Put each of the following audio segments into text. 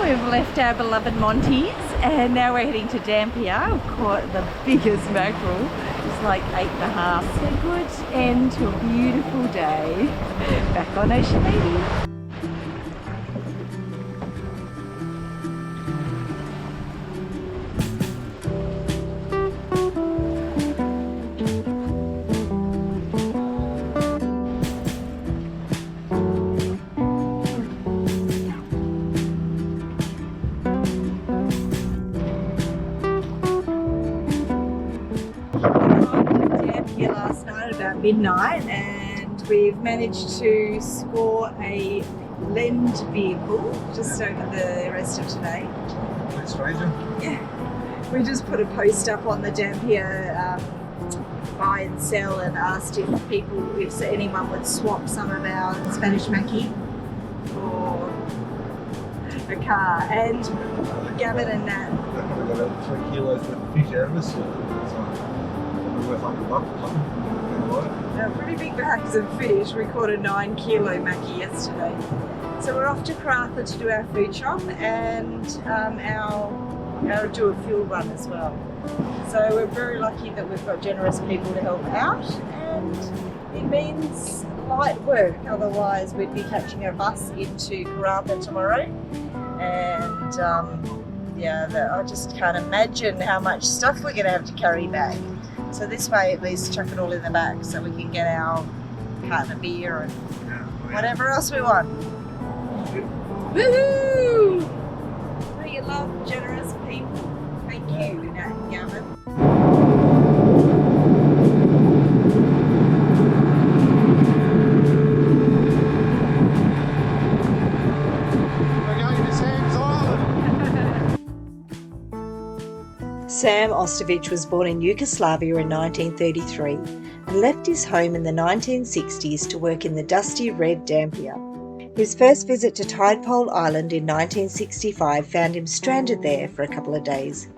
We've left our beloved Monty's and now we're heading to Dampier. We've caught the biggest mackerel. It's like 8.5. It's a good end to a beautiful day back on Ocean Lady. Last night about midnight and we've managed to score a lend vehicle just over the rest of today. Stranger? Yeah. We just put a post up on the Dampier buy and sell and asked if anyone would swap some of our Spanish Mackie for a car, and Gavin and Nat. They've got about 3 kilos worth of fish out of us. Worth $100. Pretty big bags of fish. We caught a 9 kilo Mackie yesterday. So we're off to Karatha to do our food shop and our do a fuel run as well. So we're very lucky that we've got generous people to help out, and it means light work. Otherwise we'd be catching a bus into Karatha tomorrow, and I just can't imagine how much stuff we're going to have to carry back. So this way at least chuck it all in the back so we can get our carton of beer and whatever else we want. Woohoo! Don't you love generous people? Thank you, Nat and Gavin. Sam Ostovich was born in Yugoslavia in 1933 and left his home in the 1960s to work in the dusty red Dampier. His first visit to Tidepole Island in 1965 found him stranded there for a couple of days,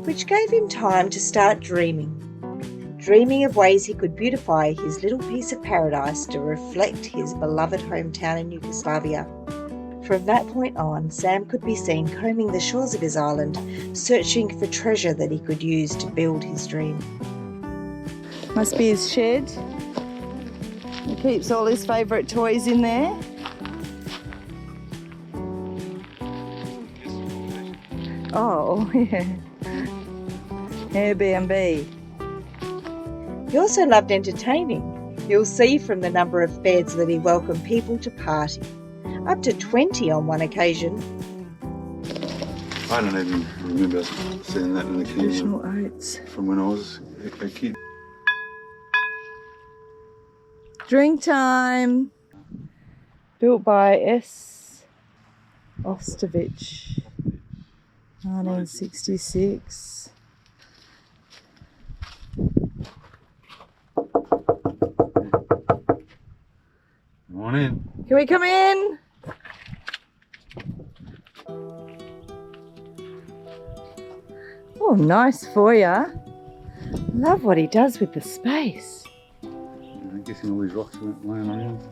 which gave him time to start dreaming of ways he could beautify his little piece of paradise to reflect his beloved hometown in Yugoslavia. From that point on, Sam could be seen combing the shores of his island, searching for treasure that he could use to build his dream. Must be his shed. He keeps all his favourite toys in there. Oh, yeah. Airbnb. He also loved entertaining. You'll see from the number of beds that he welcomed people to party. Up to 20 on one occasion. I don't even remember seeing that in the Traditional oats. From when I was a kid. Drink time. Built by S. Ostovich. 1966. Come on in. Can we come in? Oh, nice foyer. Love what he does with the space. I'm guessing all these rocks weren't laying around.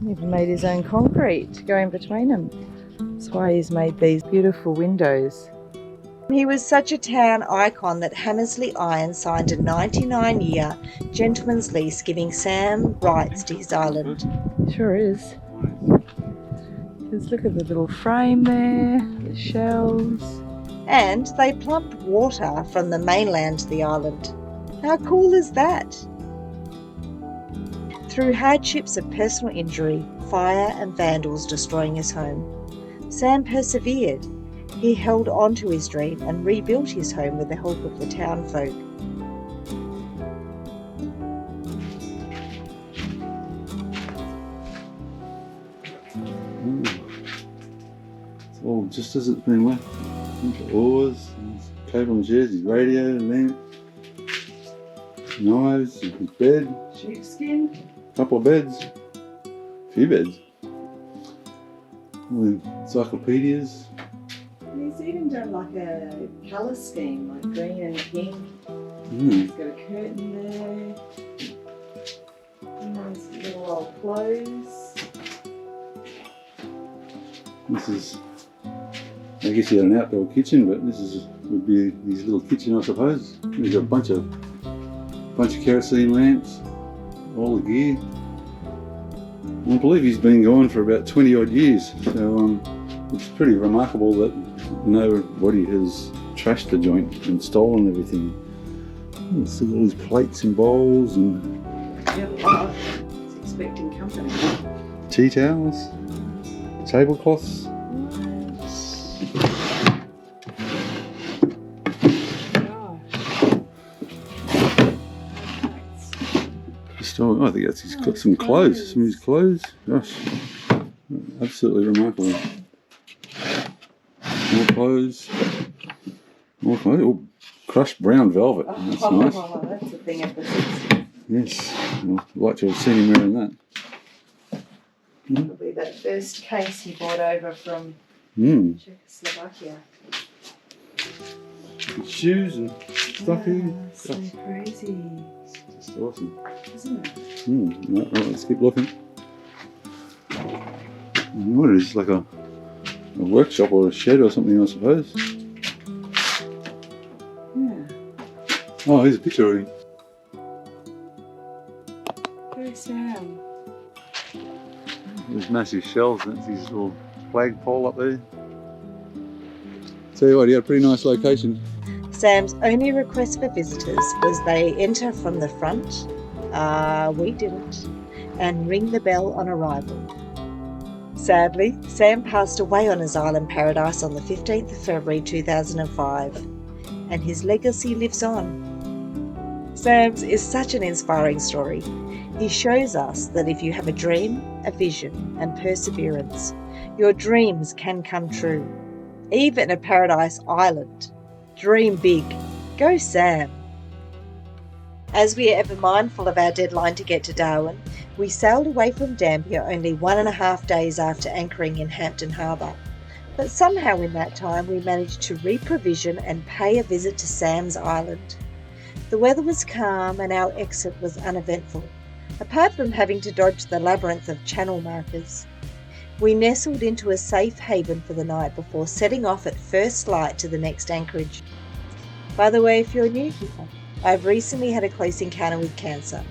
He even made his own concrete to go in between them. That's why he's made these beautiful windows. He was such a town icon that Hammersley Iron signed a 99-year gentleman's lease giving Sam rights to his island. Sure is. Just look at the little frame there, the shells. And they pumped water from the mainland to the island. How cool is that? Through hardships of personal injury, fire and vandals destroying his home, Sam persevered. He held on to his dream and rebuilt his home with the help of the town folk. It's all just as it's been left. Oars, cable and chairs, his radio, lamp, knives, his bed. Sheepskin. Couple of beds. A few beds. All the encyclopedias. He's even done like a colour scheme, like green and pink. Mm. He's got a curtain there. clothes. This is, I guess you had an outdoor kitchen, but this would be his little kitchen, I suppose. There's a bunch of kerosene lamps, all the gear. I believe he's been gone for about 20 odd years, so it's pretty remarkable that nobody has trashed the joint and stolen everything. You see all these plates and bowls and It's expecting company. tea towels, tablecloths. Oh, I think that's he's got some clothes, some of his clothes. Gosh, absolutely remarkable. More clothes. More clothes. Oh, crushed brown velvet. That's nice. That's a thing of the 60s. Yes, I'd like to have seen him wearing that. Probably that first case he brought over from Czechoslovakia. Shoes and stocking. So crazy. It's awesome. Isn't it? Right, let's keep looking. What is it? Like a workshop or a shed or something, I suppose. Yeah. Oh, here's a picture of him. Go Sam. There's massive shells. That's his little flagpole up there. Tell you what, he had a pretty nice location. Sam's only request for visitors was they enter from the front, we didn't, and ring the bell on arrival. Sadly, Sam passed away on his island paradise on the 15th of February 2005, and his legacy lives on. Sam's is such an inspiring story. He shows us that if you have a dream, a vision, and perseverance, your dreams can come true, even a paradise island. Dream big. Go Sam. As we are ever mindful of our deadline to get to Darwin, we sailed away from Dampier only 1.5 days after anchoring in Hampton Harbour. But somehow in that time we managed to reprovision and pay a visit to Sam's Island. The weather was calm and our exit was uneventful, apart from having to dodge the labyrinth of channel markers. We nestled into a safe haven for the night before setting off at first light to the next anchorage. By the way, if you're new here, I've recently had a close encounter with cancer,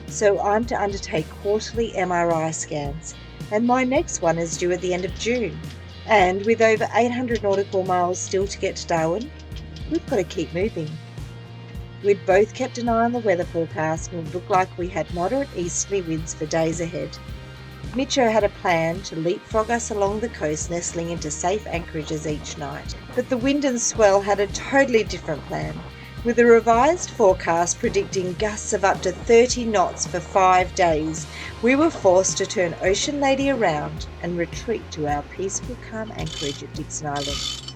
so I'm to undertake quarterly MRI scans, and my next one is due at the end of June. And with over 800 nautical miles still to get to Darwin, we've got to keep moving. We'd both kept an eye on the weather forecast and it looked like we had moderate easterly winds for days ahead. Mitcho had a plan to leapfrog us along the coast, nestling into safe anchorages each night. But the wind and swell had a totally different plan, with a revised forecast predicting gusts of up to 30 knots for 5 days. We were forced to turn Ocean Lady around and retreat to our peaceful, calm anchorage at Dixon Island.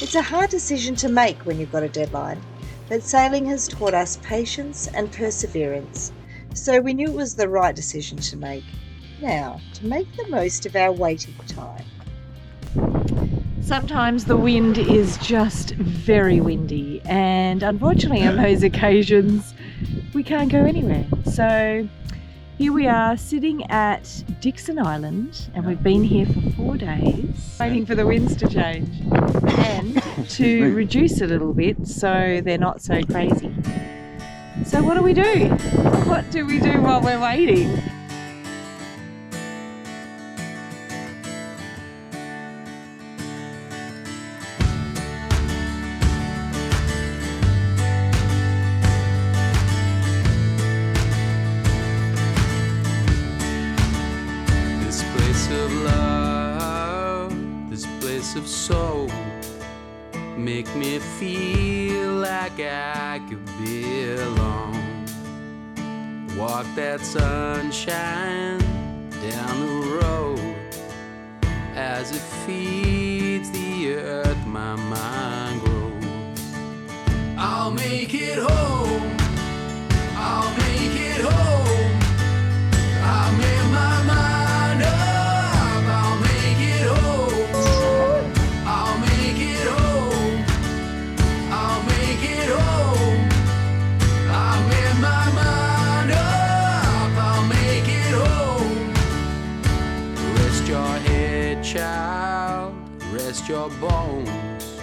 It's a hard decision to make when you've got a deadline, but sailing has taught us patience and perseverance, so we knew it was the right decision to make. Now, to make the most of our waiting time. Sometimes the wind is just very windy, and unfortunately on those occasions we can't go anywhere. So here we are sitting at Dixon Island, and we've been here for 4 days waiting for the winds to change and to reduce a little bit so they're not so crazy. So what do we do? What do we do while we're waiting? Of love, this place of soul, make me feel like I could belong. Walk that sunshine down the road as it feeds the earth, my mind grows. I'll make it home, I'll make it home, I'll make my mind up. I'll make my mind up, I'll make it home. your bones.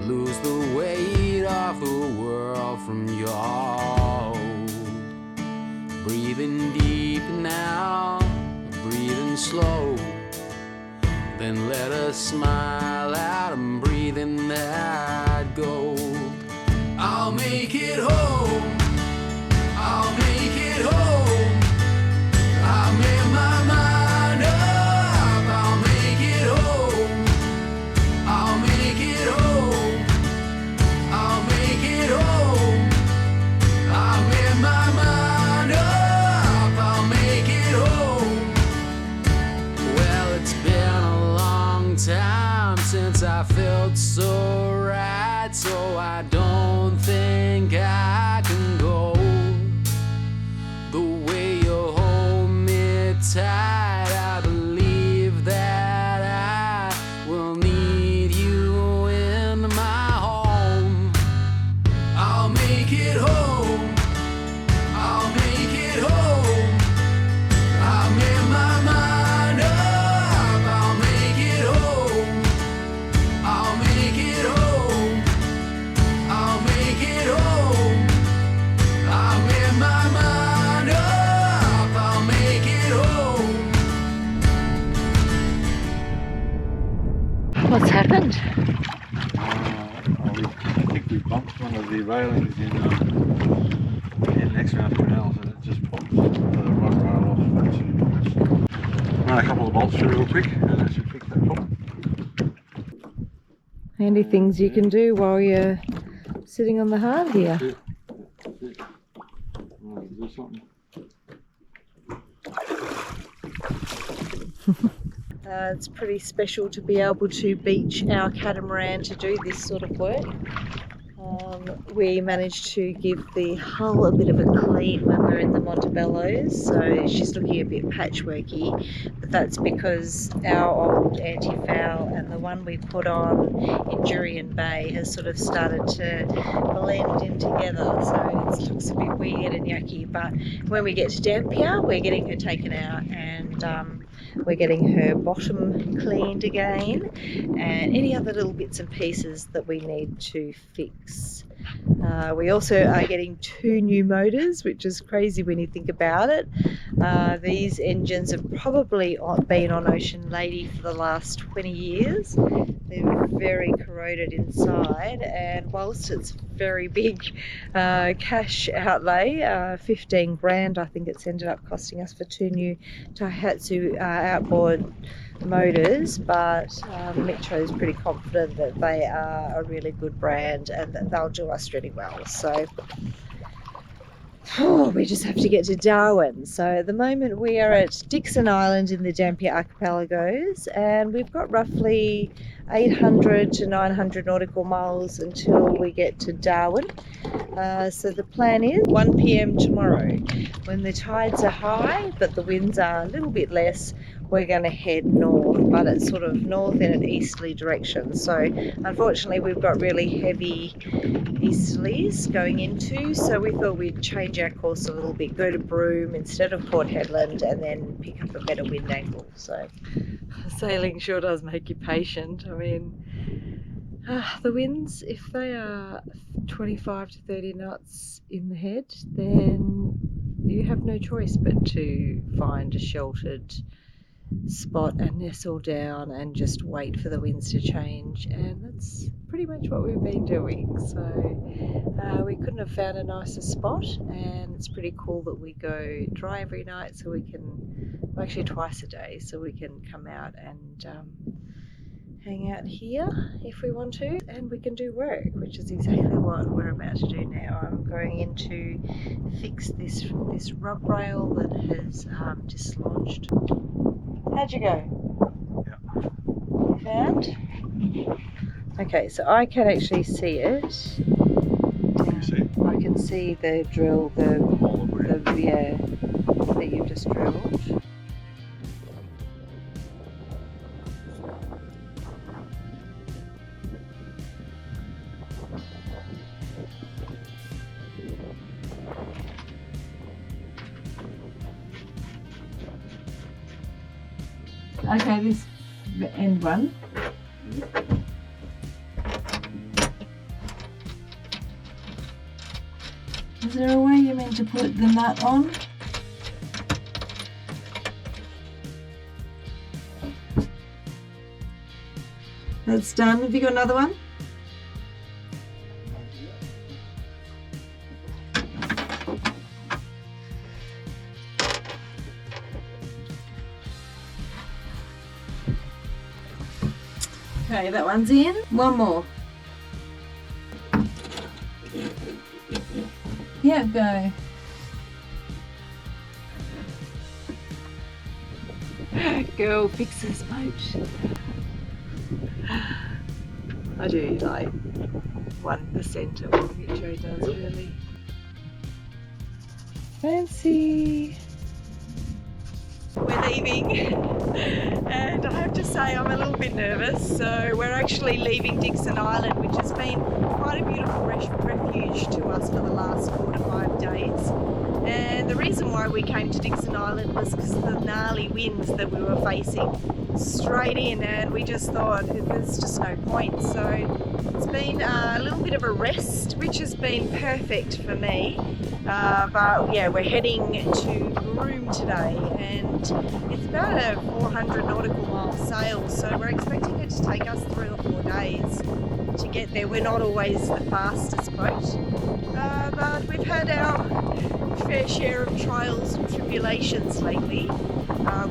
Lose the weight of the world from your hold. Breathing deep now, breathing slow. Then let us smile out and breathe in that gold. I'll make it home. I'll make it home. I made my mind up. I'll make it home. I'll make it home. I'll make it home. I made my mind up. I'll make it home. Well, it's been a long time since I felt so right, so I don't think I can go the way you hold me tight. I believe that I will need you in my home. I'll make it home. I'll make it home. I made my mind up. I'll make it home. I'll make it home. I'll make it home. I made my mind up. I'll make it home. What's happened? I think we bumped one of the railings in next round canals and it just popped the rod rail off. Actually, run a couple of bolts through real quick and that should fix that problem. Handy things you can do while you're sitting on the hard here. That's it. That's it. Do something. It's pretty special to be able to beach our catamaran to do this sort of work. We managed to give the hull a bit of a clean when we're in the Montebellos, so she's looking a bit patchworky, but that's because our old anti-foul and the one we put on in Durian Bay has sort of started to blend in together, so it looks a bit weird and yucky. But when we get to Dampier, we're getting her taken out and we're getting her bottom cleaned again and any other little bits and pieces that we need to fix. We also are getting 2 new motors, which is crazy when you think about it. These engines have probably been on Ocean Lady for the last 20 years. They're very corroded inside, and whilst it's very big cash outlay, 15 grand I think it's ended up costing us for 2 new Daihatsu outboard motors, but Mitcho's pretty confident that they are a really good brand and that they'll do us really well. So we just have to get to Darwin. So at the moment we are at Dixon Island in the Dampier Archipelagos, and we've got roughly 800 to 900 nautical miles until we get to Darwin. So the plan is 1 p.m. tomorrow, when the tides are high but the winds are a little bit less, we're going to head north, but it's sort of north in an easterly direction. So unfortunately we've got really heavy easterlies going into, so we thought we'd change our course a little bit, go to Broome instead of Port Hedland, and then pick up a better wind angle. So sailing sure does make you patient. I mean, the winds, if they are 25 to 30 knots in the head, then you have no choice but to find a sheltered spot and nestle down and just wait for the winds to change, and that's pretty much what we've been doing. So we couldn't have found a nicer spot, and it's pretty cool that we go dry every night, so we can, well, actually twice a day, so we can come out and hang out here if we want to, and we can do work, which is exactly what we're about to do now. I'm going in to fix this rub rail that has dislodged. How'd you go? Yeah. You found? Okay, so I can actually see it. You see? I can see the drill, yeah, that you've just drilled. Okay, this end one. there a way you're meant to put the nut on? That's done. Have you got another one? Okay, that one's in. One more. Yeah, go. Girl fixes boat. I do like 1% of what Mitcho does, really. Fancy. We're leaving, and I have to say I'm a little bit nervous. So we're actually leaving Dixon Island, which has been quite a beautiful refuge to us for the last 4 to 5 days. And the reason why we came to Dixon Island was because of the gnarly winds that we were facing straight in, and we just thought there's just no point. So it's been a little bit of a rest, which has been perfect for me. But yeah, we're heading to Broome today, and it's about a 400 nautical mile sail, so we're expecting it to take us 3 or 4 days to get there. We're not always the fastest boat, but we've had our fair share of trials and tribulations lately,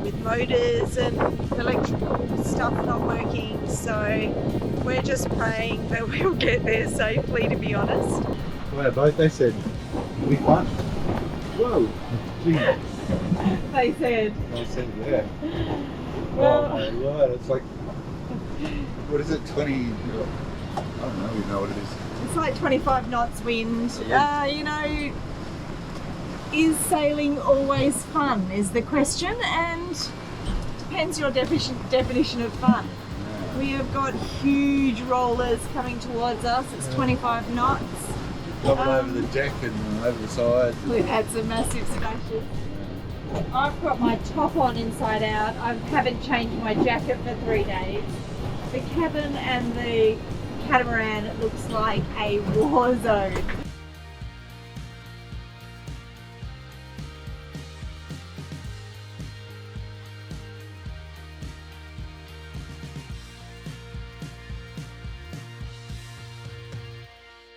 with motors and electrical stuff not working, so we're just praying that we'll get there safely, to be honest. Well, our boat, they said, we fun. Whoa, geez. They said. I said, yeah. Well, oh my lord, it's like, what is it, 20, I don't know, you know what it is. it's like 25 knots wind. Yeah. You know, is sailing always fun is the question, and depends your definition of fun. Yeah. We have got huge rollers coming towards us. It's 25 knots. Dropping over the deck and over the sides. We've had some massive splashes. I've got my top on inside out. I haven't changed my jacket for 3 days. The cabin and the catamaran looks like a war zone.